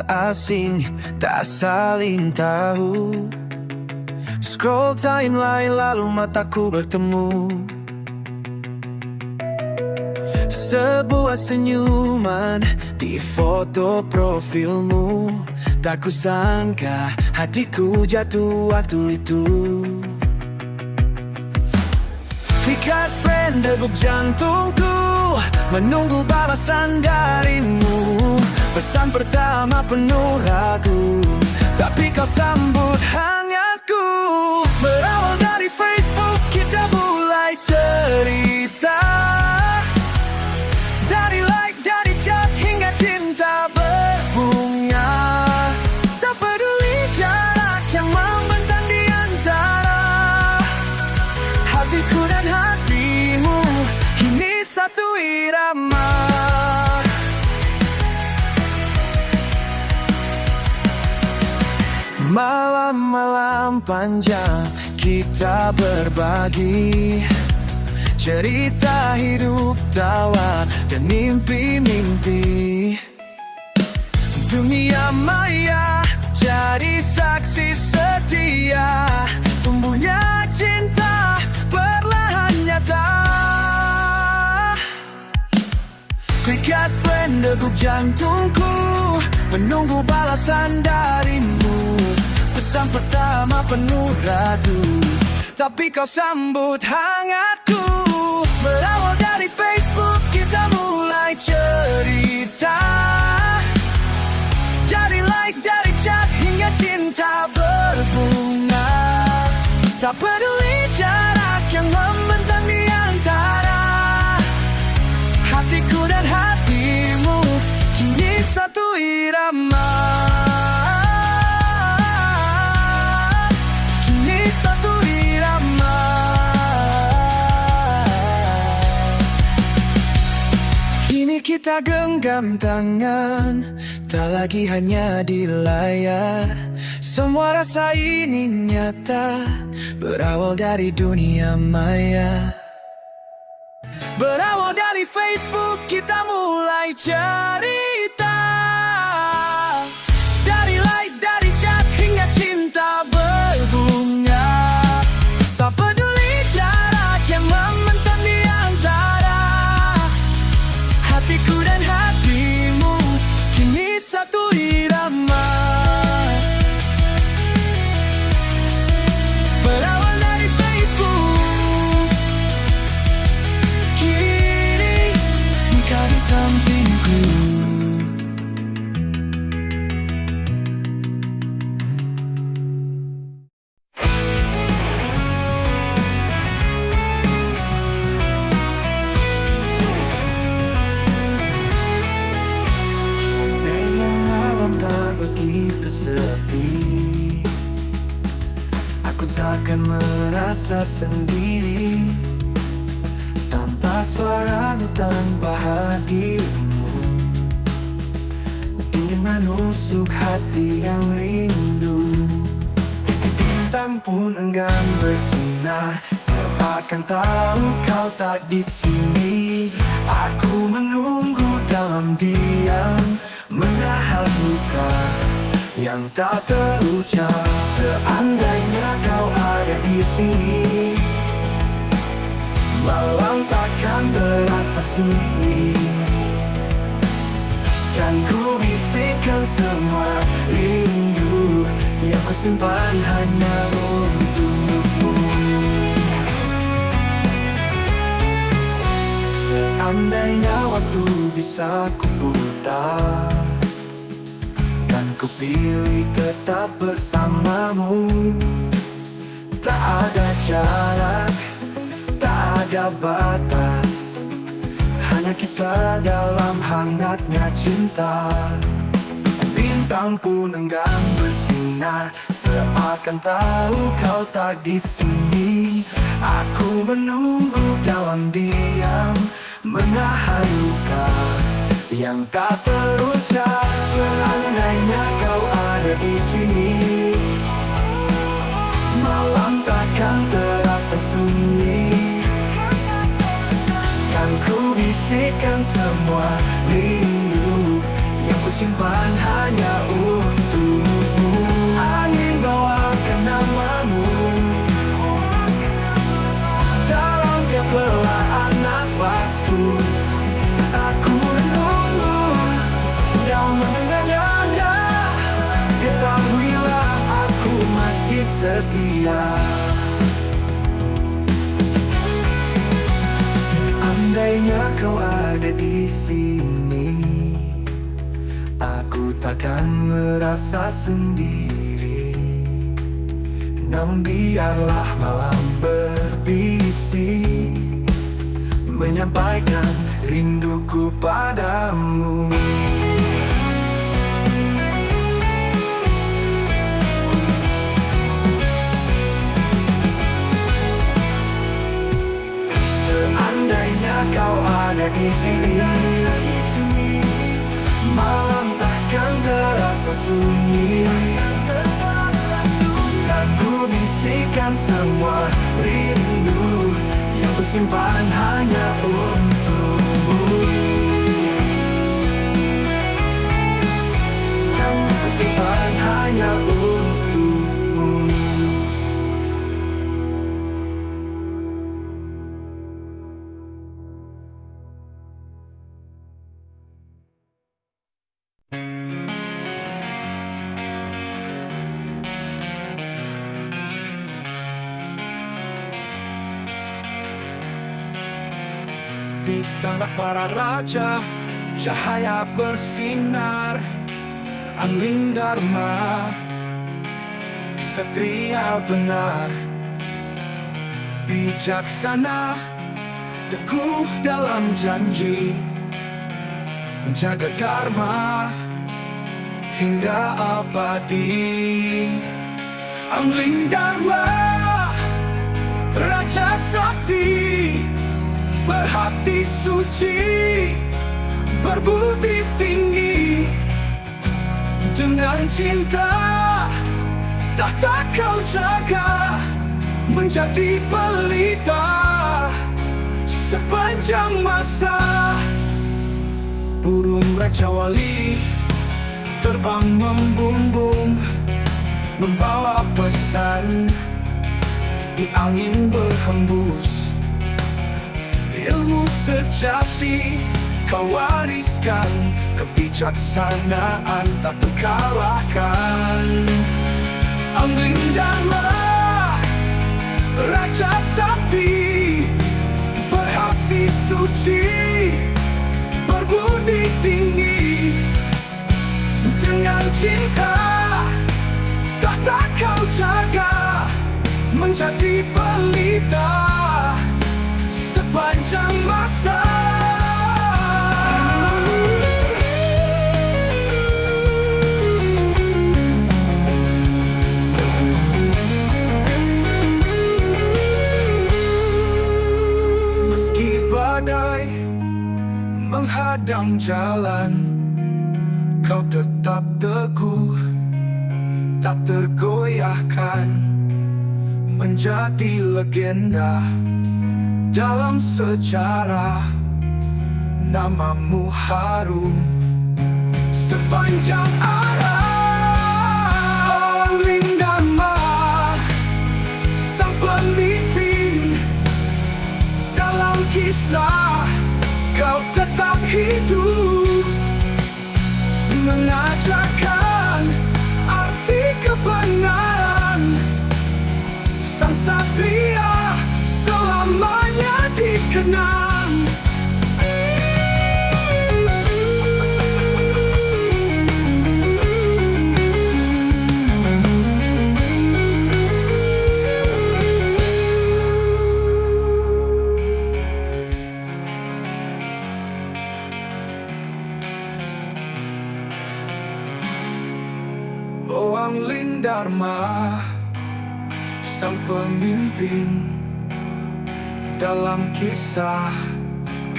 asing, tak saling tahu. Scroll timeline lalu mataku bertemu sebuah senyuman di foto profilmu. Tak kusangka hatiku jatuh waktu itu. Ikat friend degup jantungku, menunggu balasan darimu. Pesan pertama penuh ragu, tapi kau sambut hangatku. Berawal dari Facebook kita mulai cerita, dari like, dari chat hingga cinta berbunga. Tak peduli jarak yang membentang di antara hatiku dan hatimu, kini satu irama. Malam-malam panjang kita berbagi cerita hidup, tawa dan mimpi-mimpi. Dunia maya jadi saksi setia, tumbuhnya cinta perlahan nyata. Ikat friend degup jantungku, menunggu balasan darimu. Pesan pertama penuh ragu, tapi kau sambut hangatku. Berawal dari Facebook kita mulai cerita, dari like, dari chat hingga cinta berbunga. Tak peduli jarak yang membentang di antara hatiku dan hatimu, kini satu irama. Kita genggam tangan, tak lagi hanya di layar. Semua rasa ini nyata, berawal dari dunia maya. Berawal dari Facebook kita mulai cerita, dari like, dari chat hingga cinta berbunga. Tak peduli jarak yang membentang di antara hatiku dan hatimu, kini satu irama. Berawal dari Facebook, kini kau di sampingku. Begitu sepi, aku takkan merasa sendiri tanpa suaramu, tanpa hadirmu. Ingin menusuk hati yang rindu. Bintang pun enggan bersinar, seakan tahu kau tak di sini. Aku menunggu dalam diam, menahan luka yang tak terucap. Seandainya kau ada di sini, malam takkan terasa sunyi. Kan ku bisikkan semua rindu yang ku simpan hanya untukmu. Seandainya waktu bisa ku putar, kan ku pilih tetap bersamamu. Tak ada jarak, tak ada batas, hanya kita dalam hangatnya cinta. Bintang pun enggan bersinar, seakan tahu kau tak di sini. Aku menunggu dalam diam, menahan luka yang tak terucap. Seandainya kau ada di sini, malam takkan terasa sunyi. Kan ku bisikkan semua rindu yang ku simpan hanya untukmu. Angin bawakan namamu dalam tiap helaan nafasku. Aku menunggu dan mendengarnya. Ketahuilah aku masih setia. Seandainya kau ada di sini, aku takkan merasa sendiri. Namun biarlah malam berbisik menyampaikan rinduku padamu. Seandainya kau ada di sini, malam takkan terasa sunyi. Dan ku bisikan semua rindu yang kusimpan hanya untukmu. Yang kusimpan hanya untukmu. Di tanah para raja, cahaya bersinar. Angling Dharma, ksatria benar, bijaksana, teguh dalam janji, menjaga dharma hingga abadi. Angling Dharma, raja sakti, berhati suci, berbudi tinggi. Dengan cinta tahta kau jaga, menjadi pelita sepanjang masa. Burung Raja Wali terbang membumbung, membawa pesan di angin berhembus. Ilmu sejati kau wariskan, kebijaksanaan tak terkalahkan. Angling Dharma, raja sakti, berhati suci, berbudi tinggi. Dengan cinta tahta kau jaga, menjadi pelita sepanjang masa. Meski badai menghadang jalan, kau tetap teguh, tak tergoyahkan, menjadi legenda dalam sejarah. Namamu harum sepanjang arah. Angling Dharma, sang pemimpin dalam kisah, kau tetap hidup, mengajarkan arti kebenaran. Sang satria selamanya dikenang. Oh Angling Dharma, sang pemimpin dalam kisah,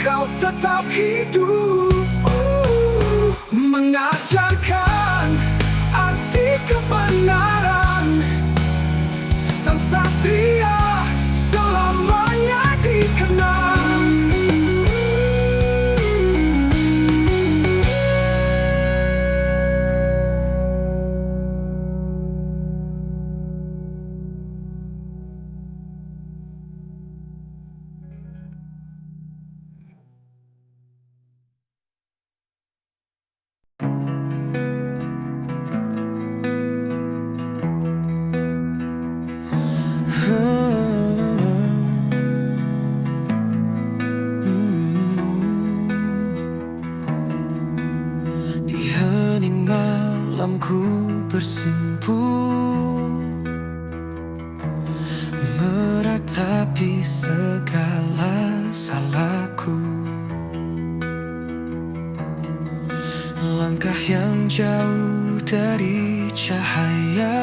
kau tetap hidup, mengajarkan arti kebenaran. Sang satria selamanya dikenang. bersimpu, meratapi segala salahku. Langkah yang jauh dari cahaya,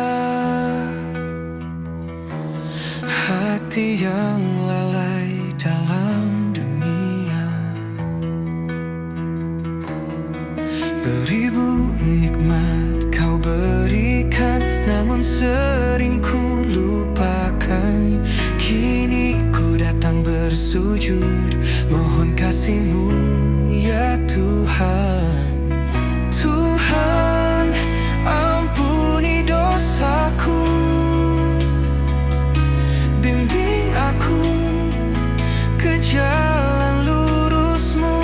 hati yang lalai dalam dunia. Beribu nikmat kau berikan, namun sering ku lupakan. Kini ku datang bersujud, mohon kasih-Mu ya Tuhan. Tuhan, ampuni dosaku, bimbing aku ke jalan lurus-Mu.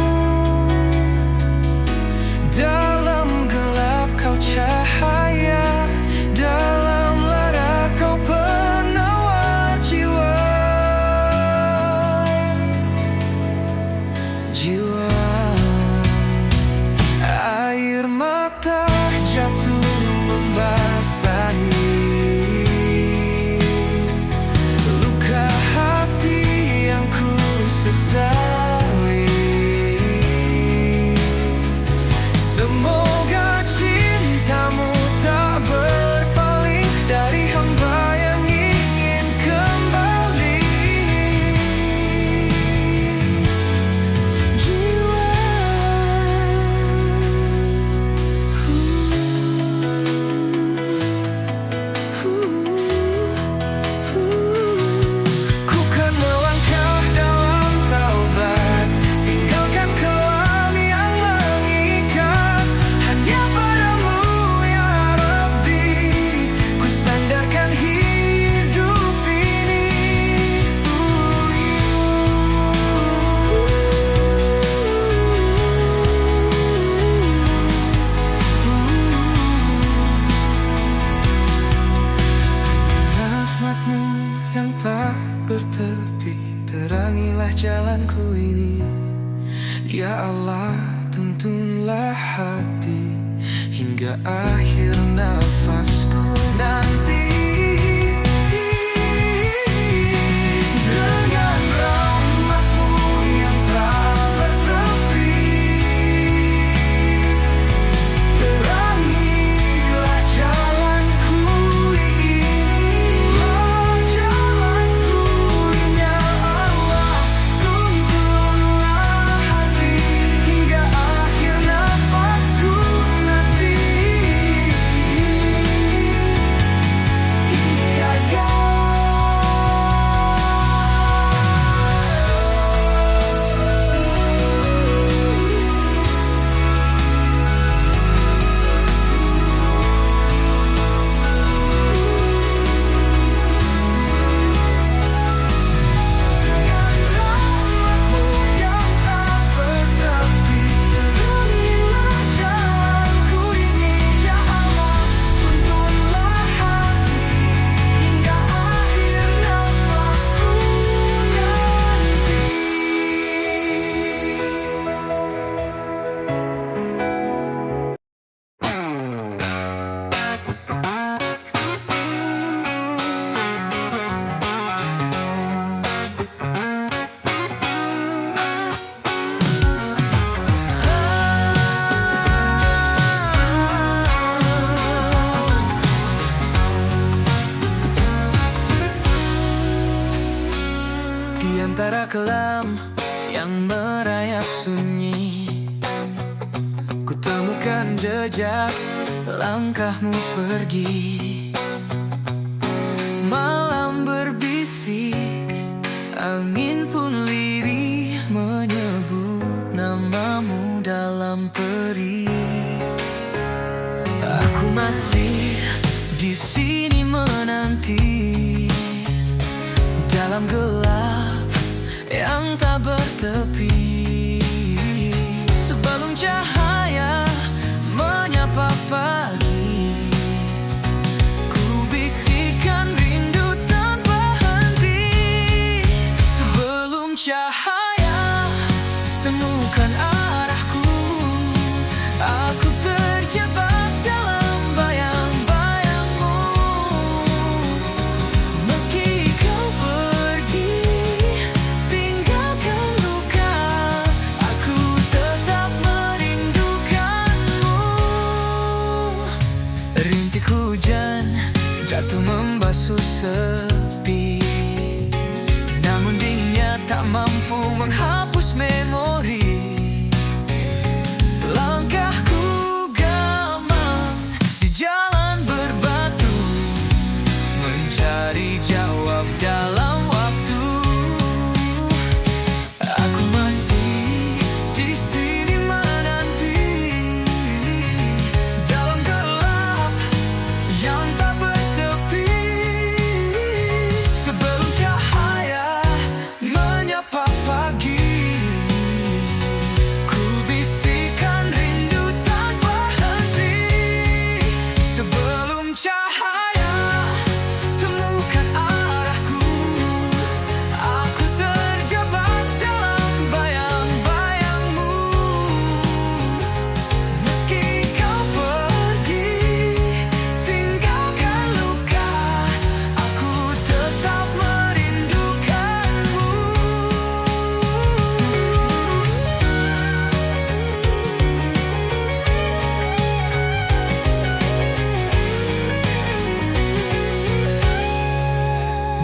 Dalam gelap kau cahaya, dalam lara kau penawar jiwa. Air mata jatuh membasahi luka hati yang ku sesali. Semoga cinta-Mu tak berpaling dari hamba yang ingin kembali. Ku kan melangkah dalam taubat, tinggalkan kelam yang mengikat. Hanya padamu ya Rabbi, ku sandarkan hidup ini. Rahmat-Mu yang tak bertepi, terangilah jalanku ini. Ya Allah, tuntunlah hati hingga akhir nafasku nanti. Dengan rahmat-Mu yang tak bertepi, terangilah jalanku ini. Jalanku ya Allah, tuntunlah hati hingga akhir nafasku nanti. Di antara kelam yang merayap sunyi, ku temukan jejak langkah-Mu pergi. Malam berbisik, angin pun lirih menyebut nama-Mu dalam perih. Aku masih di sini menanti dalam gelap yang tak bertepi. Sebelum cahaya menyapa pagi, ku bisikan rindu tanpa henti. Sebelum cahaya temukan arahku, aku terjebak dalam bayang-bayang. jatuh membasuh sepi. Namun dinginnya tak mampu menghapus memori. Langkahku gamang di jalan berbatu, mencari jawab dalam waktu. Aku masih di sini menanti, dalam gelap yang tak bertepi. Sebelum cahaya menyapa pagi, ku bisikan rindu tanpa henti. Sebelum cahaya temukan arahku, aku terjebak dalam bayang-bayangmu. Meski kau pergi, tinggalkan luka, aku tetap merindukanmu.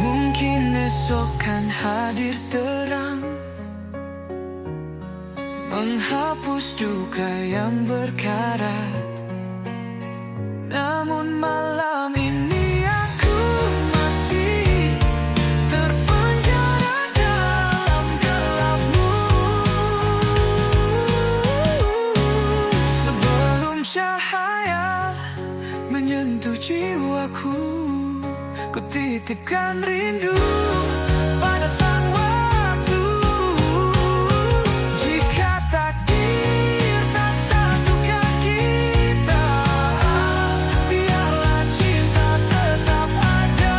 Mungkin esok kan hadir terang, menghapus duka yang berkarat. Namun malam ini aku masih terpenjara dalam gelapmu. Sebelum cahaya menyentuh jiwaku, ku titipkan rindu pada sang waktu. Jika takdir tak satukan kita, biarlah cinta tetap ada.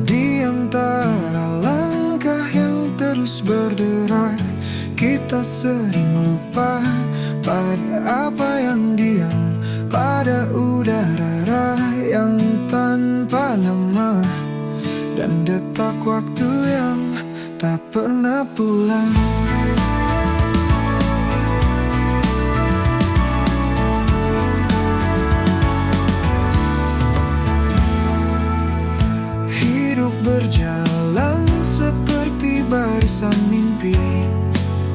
Di antara langkah yang terus berderak, kita sering lupa pada apa yang diam, pada udara yang tanpa nama, dan detak waktu yang tak pernah pulang. Hidup berjalan seperti barisan mimpi,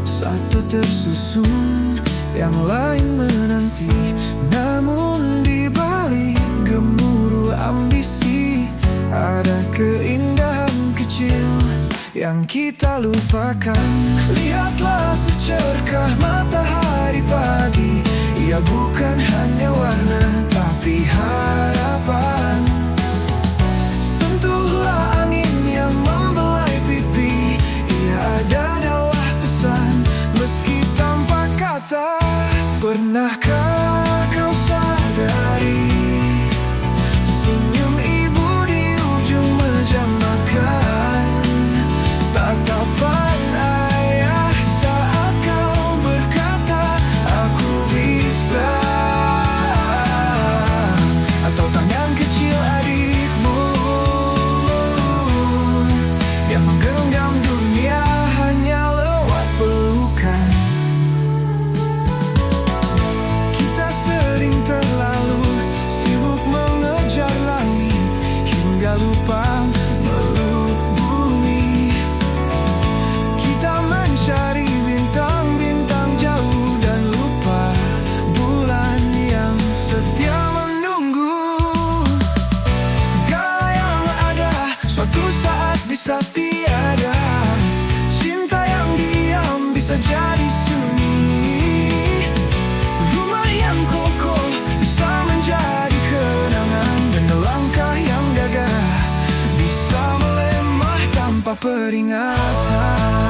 satu tersusun, yang lain menanti. Namun di balik gemuruh ambisi, ada keindahan kecil yang kita lupakan. Lihatlah secerkah matahari pagi, ia bukan hanya warna tapi harapan. Sentuhlah angin yang membelai pipi, ia adalah pesan meski tanpa kata. Pernahkah kau sadari, senyum ibu di ujung meja makan, tatapan ayah saat kau berkata aku bisa, atau tangan kecil adikmu yang menggenggam dunia hanya lewat pelukan. Kita sering terlalu sibuk mengejar langit hingga lupa meluk bumi. Kita mencari bintang-bintang jauh dan lupa bulan yang setia menunggu. Segala yang ada suatu saat bisa tiada, cinta yang diam bisa jadi sunyi. Rumah yang kokoh bisa menjadi kenangan, dan langkah yang gagah bisa melemah tanpa peringatan.